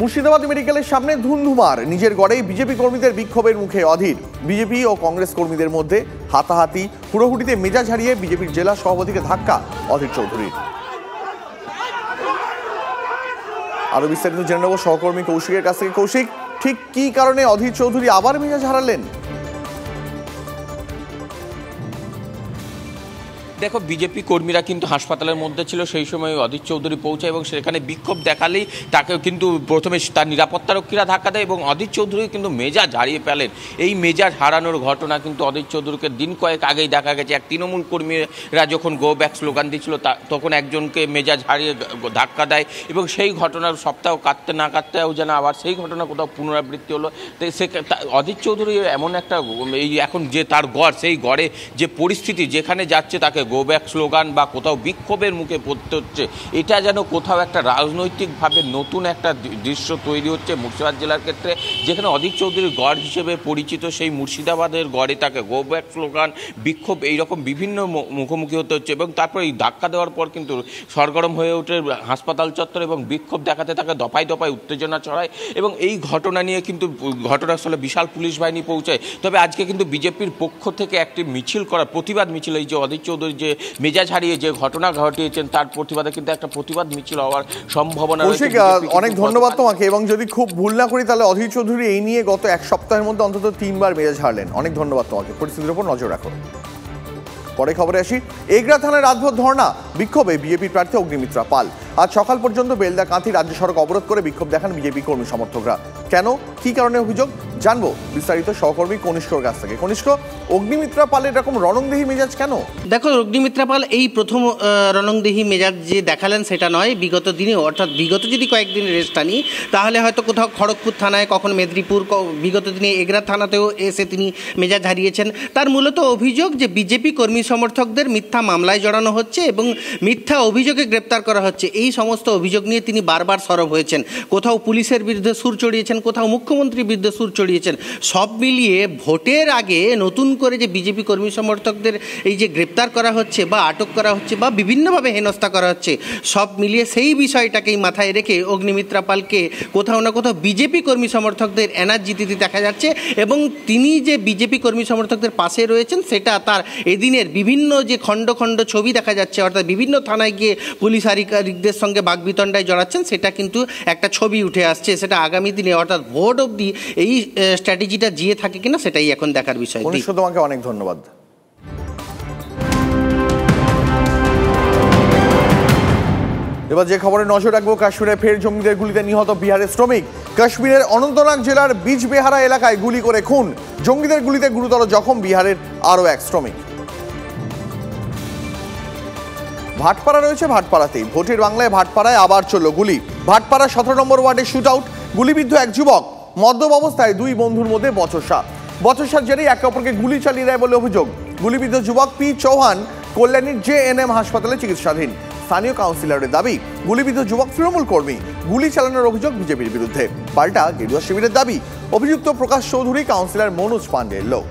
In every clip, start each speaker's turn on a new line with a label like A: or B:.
A: মুর্শিদাবাদ মেডিকেলের সামনে ধুন্ধুমার, নিজের গড়েই বিজেপি কর্মীদের বিক্ষোভের মুখে অধীর। বিজেপি ও কংগ্রেস কর্মীদের মধ্যে হাতাহাতি, হুড়োহুড়িতে মেজাজ হারিয়ে বিজেপির জেলা সভাপতিকে ধাক্কা অধীর চৌধুরীর। আরো বিস্তারিত জেনে নেব সহকর্মী কৌশিকের কাছ থেকে। কৌশিক, ঠিক কি কারণে অধীর চৌধুরী আবার মেজাজ হারালেন?
B: দেখো, বিজেপি কর্মীরা কিন্তু হাসপাতালের মধ্যে ছিল সেই সময় অধীর চৌধুরী পৌঁছায় এবং সেখানে বিক্ষোভ দেখালেই তাকে কিন্তু প্রথমে তার নিরাপত্তারক্ষীরা ধাক্কা দেয় এবং অধীর চৌধুরী কিন্তু মেজাজ হারিয়ে ফেলেন। এই মেজাজ হারানোর ঘটনা কিন্তু অধীর চৌধুরীকে দিন কয়েক আগেই দেখা গেছে। এক তৃণমূল কর্মীরা যখন গো ব্যাক স্লোগান দিচ্ছিল তখন একজনকে মেজাজ হারিয়ে ধাক্কা দেয় এবং সেই ঘটনার সপ্তাহ কাটতে না কাটতেও যেন আবার সেই ঘটনা কোথাও পুনরাবৃত্তি হলো। তো সে অধীর চৌধুরী এমন একটা এই এখন যে তার গড়, সেই গড়ে যে পরিস্থিতি যেখানে যাচ্ছে তাকে গো ব্যাক স্লোগান বা কোথাও বিক্ষোভের মুখে পড়তে হচ্ছে, এটা যেন কোথাও একটা রাজনৈতিকভাবে নতুন একটা দৃশ্য তৈরি হচ্ছে মুর্শিদাবাদ জেলার ক্ষেত্রে, যেখানে অধীর চৌধুরীর গড় হিসেবে পরিচিত সেই মুর্শিদাবাদের গড়ে তাকে গো ব্যাক স্লোগান, বিক্ষোভ এইরকম বিভিন্ন মুখোমুখি হতে হচ্ছে এবং তারপর এই ধাক্কা দেওয়ার পর কিন্তু সরগরম হয়ে ওঠে হাসপাতাল চত্বর এবং বিক্ষোভ দেখাতে তাকে দফায় দফায় উত্তেজনা ছড়ায় এবং এই ঘটনা নিয়ে কিন্তু ঘটনাস্থলে বিশাল পুলিশ বাহিনী পৌঁছায়। তবে আজকে কিন্তু বিজেপির পক্ষ থেকে একটি মিছিল করা, প্রতিবাদ মিছিল, এই যে অধীর চৌধুরী যে মেজাজ হারিয়ে যে ঘটনা ঘটিয়েছেন তার প্রতিবাদে কিন্তু একটা প্রতিবাদ মিছিল হওয়ার সম্ভাবনা রয়েছে।
A: অনেক ধন্যবাদ তোমাকে। এবং যদি খুব ভুল না করি তাহলে অধীর চৌধুরী এই নিয়ে গত এক সপ্তাহের মধ্যে অন্তত 3 বার মেজাজ হারলেন। অনেক ধন্যবাদ তোমাকে। পরিস্থিতির উপর নজর রাখো। পরে খবরে আসি। এগরা থানায় রাতভর ধর্ণা, বিক্ষোভে বিজেপি প্রার্থী অগ্নিমিত্রা পাল। আজ সকাল পর্যন্ত বেলদা কাঁথি রাজ্য সড়ক অবরোধ করে বিক্ষোভ দেখান বিজেপি কর্মী সমর্থকরা। কেন, কি কারণে অভিযোগ, জানবো বিস্তারিত সহকর্মী কনিষ্কর কাছ থেকে। কনিষ্ক, অগ্নিমিত্রা পালের এরকম রণংদেহী মেজাজ কেন?
C: দেখো, অগ্নিমিত্রা পাল এই প্রথম রণংদেহী মেজাজ যে দেখালেন সেটা নয়। বিগত দিনে, অর্থাৎ বিগত যদি কয়েকদিন রেস্ট আনি তাহলে হয়তো কোথাও খড়গপুর থানায়, কখন মেদিনীপুর, বিগত দিনে এগরা থানাতেও এসে তিনি মেজাজ হারিয়েছেন। তার মূলত অভিযোগ যে বিজেপি কর্মী সমর্থকদের মিথ্যা মামলায় জড়ানো হচ্ছে এবং মিথ্যা অভিযোগে গ্রেপ্তার করা হচ্ছে। এই সমস্ত অভিযোগ নিয়ে তিনি বারবার সরব হয়েছেন। কোথাও পুলিশের বিরুদ্ধে সুর চড়িয়েছেন, কোথাও মুখ্যমন্ত্রীর বিরুদ্ধে সুর চড়িয়েছেন। সব মিলিয়ে ভোটের আগে নতুন করে যে বিজেপি কর্মী সমর্থকদের এই যে গ্রেপ্তার করা হচ্ছে বা আটক করা হচ্ছে বা বিভিন্নভাবে হেনস্থা করা হচ্ছে, সব মিলিয়ে সেই বিষয়টাকেই মাথায় রেখে অগ্নিমিত্রা পালকে কোথাও না কোথাও বিজেপি কর্মী সমর্থকদের এনার্জি দিতে দেখা যাচ্ছে এবং তিনি যে বিজেপি কর্মী সমর্থকদের পাশে রয়েছেন সেটা তার এদিনের বিভিন্ন যে খণ্ড খণ্ড ছবি দেখা যাচ্ছে, অর্থাৎ বিভিন্ন থানায় গিয়ে পুলিশ আধিকারিকদের সঙ্গে বাগবিতণ্ডায় জড়াচ্ছেন, সেটা কিন্তু একটা ছবি উঠে আসছে। সেটা আগামী দিনে অর্থাৎ ভোট অবধি এই স্ট্র্যাটেজিটা জিয়ে থাকে কিনা সেটাই এখন দেখার বিষয়।
A: তোমাকে অনেক ধন্যবাদ। এবার যে খবরে নজর রাখবো, কাশ্মীরে ফের জঙ্গিদের গুলিতে নিহত বিহারের শ্রমিক। কাশ্মীরের অনন্তনাগ জেলার বিজবেহারা এলাকায় গুলি করে খুন, জঙ্গিদের গুলিতে গুরুতর জখম বিহারের আরও এক শ্রমিক। ভাটপাড়া রয়েছে ভাটপাড়াতেই, ভোটের বাংলায় ভাটপাড়ায় আবার চলল গুলি। ভাটপাড়া 17 নম্বর ওয়ার্ডে শুট আউট, গুলিবিদ্ধ এক যুবক। মদ্যপ অবস্থায় দুই বন্ধুর মধ্যে বচসার জেরেই একে অপরকে গুলি চালিয়ে দেয় বলে অভিযোগ। গুলিবিদ্ধ যুবক পি চৌহান কল্যাণীর JNM হাসপাতালে চিকিৎসাধীন। স্থানীয় কাউন্সিলরের দাবি, গুলিবিদ্ধ যুবক তৃণমূল কর্মী। গুলি চালানোর অভিযোগ বিজেপির বিরুদ্ধে, পাল্টা গেরুয়া শিবিরের দাবি। অভিযুক্ত প্রকাশ চৌধুরী কাউন্সিলর মনোজ পান্ডের লোক।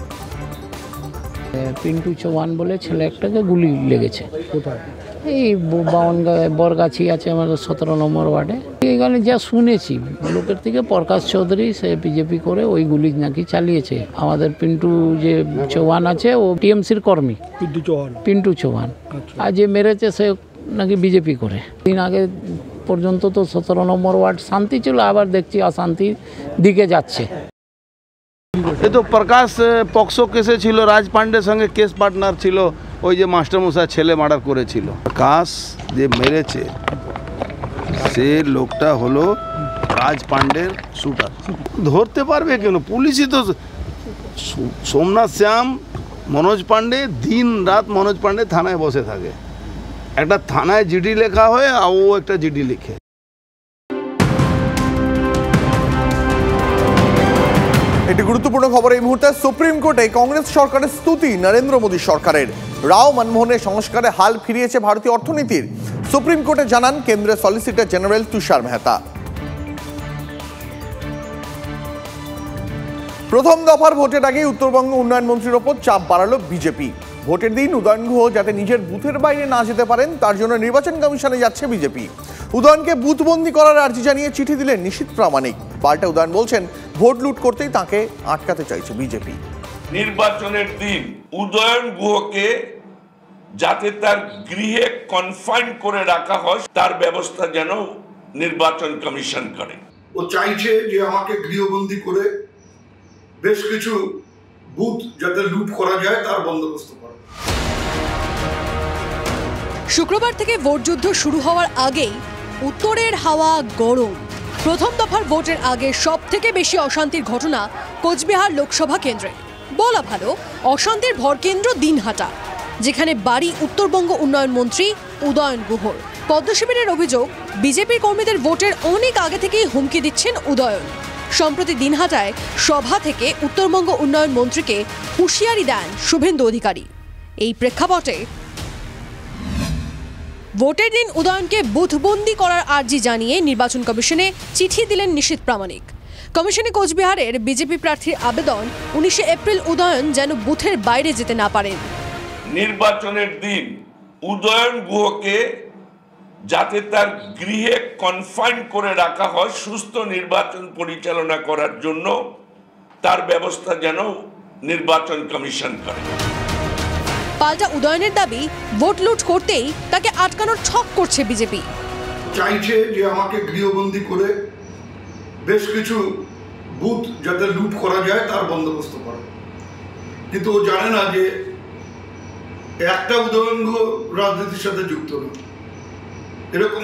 D: পিন্টু চৌহান বলে ছেলে একটাকে গুলি লেগেছে। এই বরগাছি আছে আমাদের 17 নম্বর ওয়ার্ডে। এখানে যা শুনেছি লোকের থেকে, প্রকাশ চৌধুরী সে বিজেপি করে ওই গুলি নাকি চালিয়েছে। আমাদের পিন্টু যে চৌহান আছে ও TMCর কর্মী, পিন্টু চৌহান। আর যে মেরেছে সে নাকি বিজেপি করে। দিন আগে পর্যন্ত তো 17 নম্বর ওয়ার্ড শান্তি ছিল, আবার দেখছি অশান্তির দিকে যাচ্ছে।
E: এ তো প্রকাশ পক্সো কেসে ছিল, রাজ পান্ডের সঙ্গে কেস পার্টনার ছিল, ওই যে মাস্টারমশাই ছেলে মার্ডার করেছিল। প্রকাশ যে মেরেছে সে লোকটা হলো রাজ পান্ডের শুটার। ধরতে পারবে কেন? পুলিশই তো। সোমনাথ শ্যাম, মনোজ পান্ডে, দিন রাত মনোজ পান্ডে থানায় বসে থাকে। একটা থানায় জিডি লেখা হয় আর ও একটা জিডি লিখে।
A: একটি গুরুত্বপূর্ণ খবর এই মুহূর্তে। সুপ্রিম কোর্টে কংগ্রেস সরকারের স্তুতি নরেন্দ্র মোদী সরকারের। রাও মনমোহনের সংস্কারে হাল ফিরিয়েছে ভারতীয় অর্থনীতির, সুপ্রিম কোর্টে জানান কেন্দ্রের সলিসিটর জেনারেল তুষার মেহতা। প্রথম দফার ভোটের আগেই উত্তরবঙ্গ উন্নয়ন মন্ত্রীর ওপর চাপ বাড়ালো বিজেপি। ভোটের দিন উদয়ন গুহ যাতে নিজের বুথের বাইরে না যেতে পারেন তার জন্য নির্বাচন কমিশনে যাচ্ছে বিজেপি। উদয়নকে বুথবন্দি করার আর্জি জানিয়ে চিঠি দিলেন নিশীথ প্রামাণিক। পাল্টা উদয়ন বলছেন ভোট লুট করতেই তাকে আটকাতে চাইছে বিজেপি।
F: নির্বাচনের দিন উদয়ন গুহকে যাতে তার গৃহে কনফাইন করে রাখা হয় তার ব্যবস্থা যেন নির্বাচন কমিশন করে।
G: ও চাইছে যে আমাকে গৃহবন্দী করে বেশ কিছু বুথ যাতে লুট করা যায় তার বন্দোবস্ত করে।
H: শুক্রবার থেকে ভোটযুদ্ধ শুরু হওয়ার আগেই উত্তরের হাওয়া গরম। প্রথম দফার ভোটের আগে সবথেকে বেশি অশান্তির ঘটনা কোচবিহার লোকসভা কেন্দ্রে। বলা ভালো, অশান্তির ভরকেন্দ্র দিনহাটা, যেখানে বাড়ি উত্তরবঙ্গ উন্নয়ন মন্ত্রী উদয়ন গুহর। পদ্মশিবিরের অভিযোগ, বিজেপির কর্মীদের ভোটের অনেক আগে থেকেই হুমকি দিচ্ছেন উদয়ন। সম্প্রতি দিনহাটায় সভা থেকে উত্তরবঙ্গ উন্নয়ন মন্ত্রীকে হুঁশিয়ারি দেন শুভেন্দু অধিকারী। এই প্রেক্ষাপটে ভোটের দিন উদয়নকে বুথবন্দি করার আর্জি জানিয়ে নির্বাচন কমিশনে চিঠি দিলেন নিশীথ প্রামাণিক। কমিশনে কোচবিহারের বিজেপি প্রার্থীর আবেদন 19 এপ্রিল উদয়ন যেন বুথের বাইরে যেতে না পারেন।
F: নির্বাচনের দিন উদয়ন গুহকে যাতে তার গৃহে কনফাইন করে রাখা হয় সুস্থ নির্বাচন পরিচালনা করার জন্য তার ব্যবস্থা যেন নির্বাচন কমিশন করে।
H: পাল্টা উদয়নের দাবি, ভোট লুট করতেই তাকে আটকানোর ছক করছে বিজেপি।
G: চাইছে যে আমাকে গৃহবন্দী করে বেশ কিছু বুথ যাতে লুট করা যায় তার বন্দোবস্ত করে। কিন্তু ও জানে না যে একটা উদয়ন গুহ রাজনীতির সাথে যুক্ত না। এরকম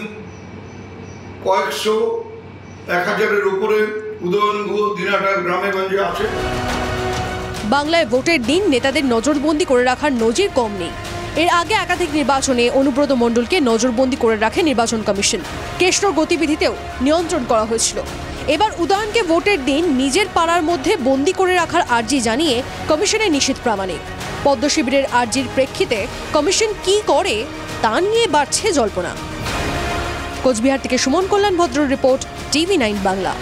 G: কয়েকশো 1000-এর উপরে উদয়ন গুহ দিনহাটার গ্রামে গঞ্জে আছে।
H: বাংলায় ভোটের দিন নেতাদের নজরবন্দি করে রাখার নজির কম নেই। এর আগে একাধিক নির্বাচনে অনুব্রত মণ্ডলকে নজরবন্দি করে রাখে নির্বাচন কমিশন। কেষ্টর গতিবিধিতেও নিয়ন্ত্রণ করা হয়েছিল। এবার উদয়নকে ভোটের দিন নিজের পাড়ার মধ্যে বন্দি করে রাখার আর্জি জানিয়ে কমিশনে নিশীথ প্রামাণিক। পদ্মশিবিরের আর্জির প্রেক্ষিতে কমিশন কি করে তা নিয়ে বাড়ছে জল্পনা। কোচবিহার থেকে সুমন কল্যাণ ভদ্রর রিপোর্ট, TV9 বাংলা।